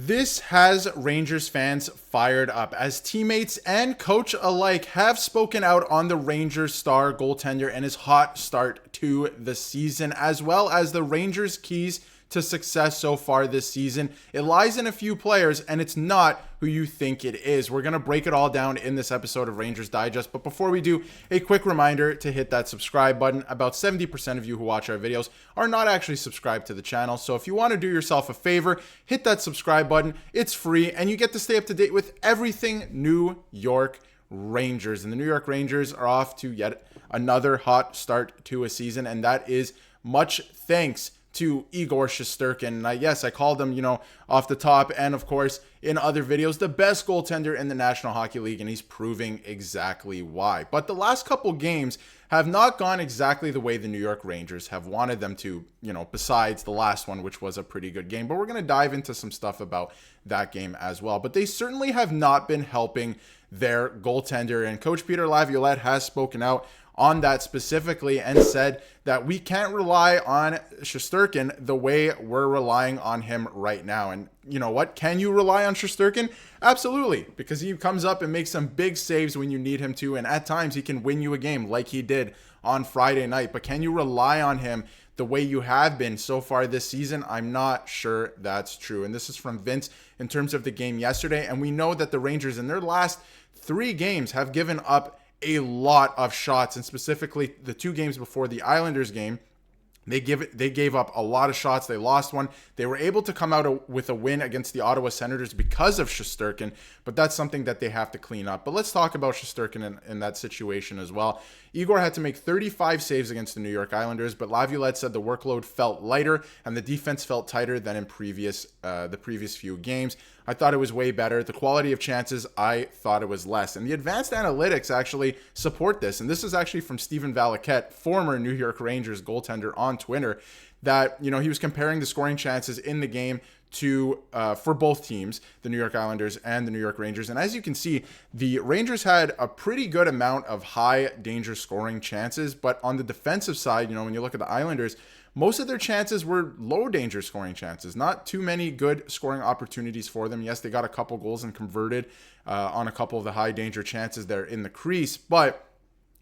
This has Rangers fans fired up as teammates and coach alike have spoken out on the Rangers star goaltender and his hot start to the season, as well as the Rangers' keys to success so far this season. It lies in a few players, and it's not who you think it is. We're going to break it all down in this episode of Rangers Digest, but before we do, a quick reminder to hit that subscribe button. About 70% of you who watch our videos are not actually subscribed to the channel, so if you want to do yourself a favor, hit that subscribe button. It's free, and you get to stay up to date with everything New York Rangers. And the New York Rangers are off to yet another hot start to a season, and that is much thanks to Igor Shesterkin. Yes, I called him, off the top, and of course, in other videos, the best goaltender in the National Hockey League, and he's proving exactly why. But the last couple games have not gone exactly the way the New York Rangers have wanted them to, besides the last one, which was a pretty good game. But we're going to dive into some stuff about that game as well. But they certainly have not been helping their goaltender, and Coach Peter Laviolette has spoken out on that specifically and said that we can't rely on Shesterkin the way we're relying on him right now. And you know what? Can you rely on Shesterkin? Absolutely, because he comes up and makes some big saves when you need him to, and at times he can win you a game like he did on Friday night. But can you rely on him the way you have been so far this season? I'm not sure that's true. And this is from Vince in terms of the game yesterday. And we know that the Rangers in their last 3 games have given up a lot of shots, and specifically the 2 games before the Islanders game, they gave up a lot of shots. They lost one. They were able to come out with a win against the Ottawa Senators because of Shesterkin, but that's something that they have to clean up. But let's talk about Shesterkin in that situation as well. Igor had to make 35 saves against the New York Islanders, but Laviolette said the workload felt lighter and the defense felt tighter than in the previous few games. I thought it was way better. The quality of chances, I thought it was less. And the advanced analytics actually support this. And this is actually from Stephen Valiquette, former New York Rangers goaltender, on Twitter, that, he was comparing the scoring chances in the game to for both teams, the New York Islanders and the New York Rangers. And as you can see, the Rangers had a pretty good amount of high danger scoring chances, but on the defensive side, when you look at the Islanders, most of their chances were low danger scoring chances. Not too many good scoring opportunities for them. Yes, they got a couple goals and converted on a couple of the high danger chances there in the crease, but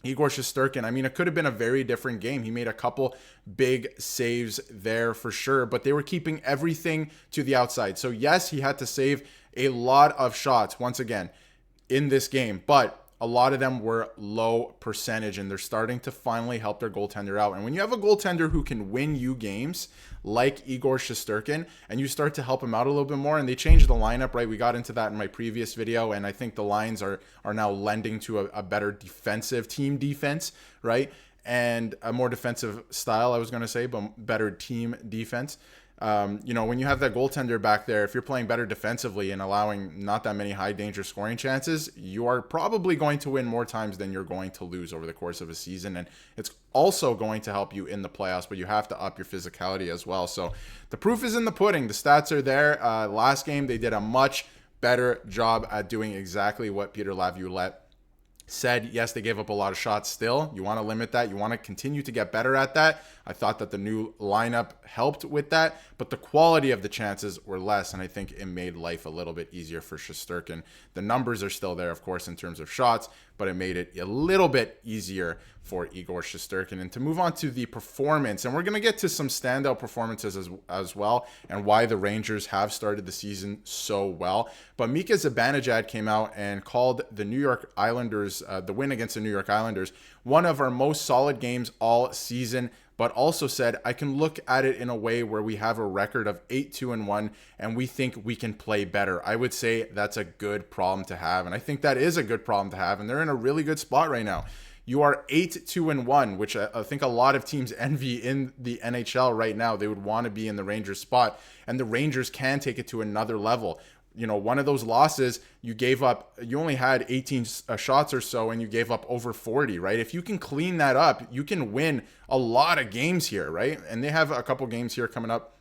Igor Shesterkin, it could have been a very different game. He made a couple big saves there for sure, but they were keeping everything to the outside. So yes, he had to save a lot of shots once again in this game, but a lot of them were low percentage, and they're starting to finally help their goaltender out. And when you have a goaltender who can win you games like Igor Shesterkin, and you start to help him out a little bit more, and they changed the lineup, right? We got into that in my previous video, and I think the lines are now lending to a better defensive team defense, right? And a more defensive style, I was going to say, but better team defense. When you have that goaltender back there, if you're playing better defensively and allowing not that many high danger scoring chances, you are probably going to win more times than you're going to lose over the course of a season. And it's also going to help you in the playoffs, but you have to up your physicality as well. So the proof is in the pudding. The stats are there. Last game, they did a much better job at doing exactly what Peter Laviolette said. Yes, they gave up a lot of shots still. You want to limit that. You want to continue to get better at that. I thought that the new lineup helped with that, but the quality of the chances were less, and I think it made life a little bit easier for Shesterkin. The numbers are still there, of course, in terms of shots, but it made it a little bit easier for Igor Shesterkin. And to move on to the performance, and we're going to get to some standout performances as well, and why the Rangers have started the season so well. But Mika Zibanejad came out and called the New York Islanders, the win against the New York Islanders, one of our most solid games all season, but also said, I can look at it in a way where we have a record of 8-2-1, and we think we can play better. I would say that's a good problem to have, and I think that is a good problem to have, and they're in a really good spot right now. You are 8-2-1, which I think a lot of teams envy in the NHL right now. They would want to be in the Rangers spot, and the Rangers can take it to another level. One of those losses, you only had 18 shots or so, and you gave up over 40, right? If you can clean that up, you can win a lot of games here, right? And they have a couple games here coming up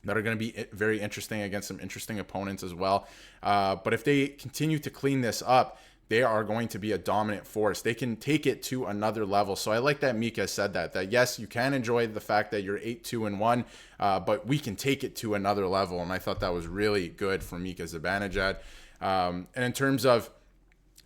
that are going to be very interesting against some interesting opponents as well. But if they continue to clean this up, they are going to be a dominant force. They can take it to another level. So I like that Mika said that yes, you can enjoy the fact that you're 8-2-1, but we can take it to another level. And I thought that was really good for Mika Zibanejad. And in terms of,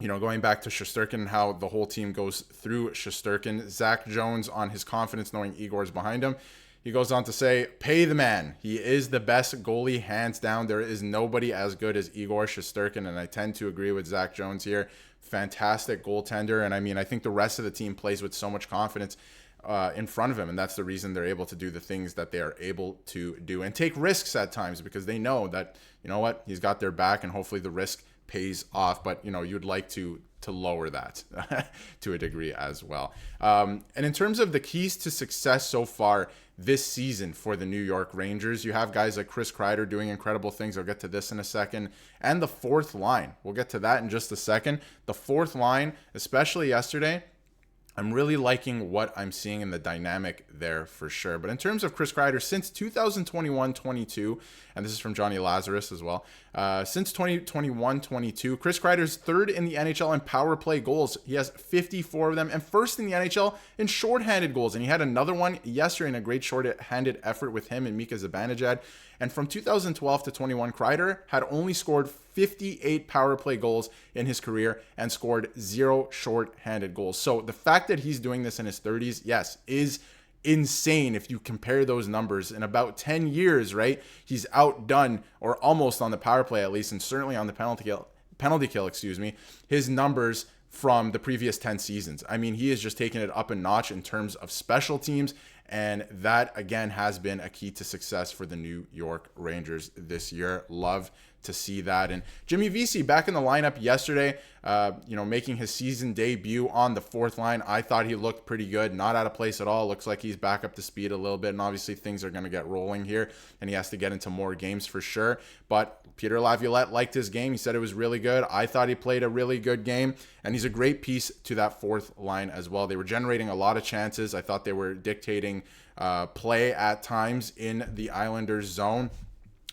going back to Shesterkin and how the whole team goes through Shesterkin, Zach Jones, on his confidence knowing Igor's behind him, he goes on to say, pay the man. He is the best goalie, hands down. There is nobody as good as Igor Shesterkin, and I tend to agree with Zach Jones here. Fantastic goaltender, and I think the rest of the team plays with so much confidence in front of him, and that's the reason they're able to do the things that they are able to do and take risks at times, because they know that, he's got their back, and hopefully the risk pays off. But you'd like to lower that to a degree as well. And in terms of the keys to success so far this season for the New York Rangers, you have guys like Chris Kreider doing incredible things. I'll get to this in a second. And the fourth line, we'll get to that in just a second. The fourth line, especially yesterday, I'm really liking what I'm seeing in the dynamic there for sure. But in terms of Chris Kreider, since 2021-22, and this is from Johnny Lazarus as well, since 2021-22, Chris Kreider's third in the NHL in power play goals. He has 54 of them, and first in the NHL in shorthanded goals. And he had another one yesterday in a great shorthanded effort with him and Mika Zibanejad. And from 2012 to 21, Kreider had only scored 58 power play goals in his career and scored 0 short-handed goals. So the fact that he's doing this in his 30s, yes, is insane if you compare those numbers. In about 10 years, right, he's outdone, or almost on the power play at least, and certainly on the penalty kill, his numbers from the previous 10 seasons. He is just taking it up a notch in terms of special teams, and that, again, has been a key to success for the New York Rangers this year. Love to see that. And Jimmy Vesey back in the lineup yesterday, making his season debut on the fourth line. I thought he looked pretty good, not out of place at all. Looks like he's back up to speed a little bit, and obviously things are going to get rolling here, and he has to get into more games for sure. But Peter Laviolette liked his game. He said it was really good. I thought he played a really good game, and he's a great piece to that fourth line as well. They were generating a lot of chances. I thought they were dictating play at times in the Islanders' zone.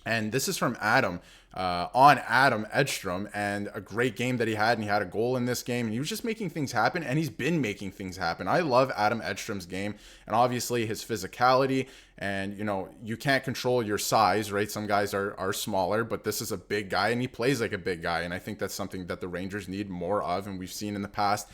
And this is from Adam, on Adam Edstrom, and a great game that he had, and he had a goal in this game, and he was just making things happen, and he's been making things happen. I love Adam Edstrom's game, and obviously his physicality, and you can't control your size, right? Some guys are smaller, but this is a big guy, and he plays like a big guy, and I think that's something that the Rangers need more of, and we've seen in the past.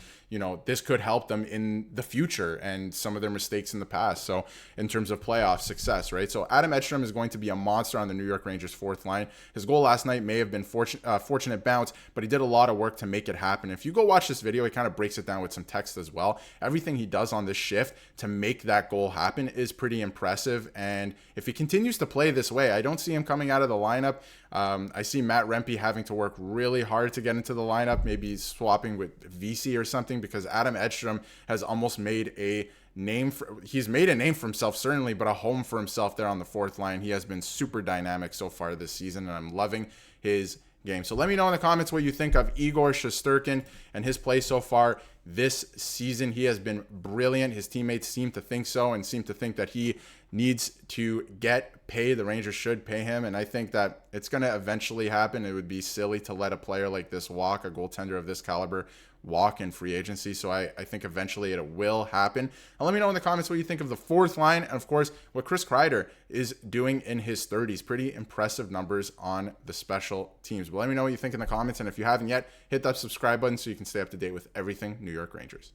This could help them in the future and some of their mistakes in the past. So in terms of playoff success, right? So Adam Edstrom is going to be a monster on the New York Rangers fourth line. His goal last night may have been fortunate bounce, but he did a lot of work to make it happen. If you go watch this video, he kind of breaks it down with some text as well. Everything he does on this shift to make that goal happen is pretty impressive. And if he continues to play this way, I don't see him coming out of the lineup. I see Matt Rempe having to work really hard to get into the lineup, maybe swapping with Vesey or something, because Adam Edstrom has almost made a name for himself, certainly, but a home for himself there on the fourth line. He has been super dynamic so far this season, and I'm loving his game. So let me know in the comments what you think of Igor Shesterkin and his play so far this season. He has been brilliant. His teammates seem to think so, and seem to think that he needs to get paid. The Rangers should pay him, and I think that it's going to eventually happen. It would be silly to let a player like this walk, a goaltender of this caliber, walk in free agency. So I think eventually it will happen. And let me know in the comments what you think of the fourth line, and of course what Chris Kreider is doing in his 30s. Pretty impressive numbers on the special teams. But let me know what you think in the comments, and if you haven't yet, hit that subscribe button so you can stay up to date with everything New York Rangers.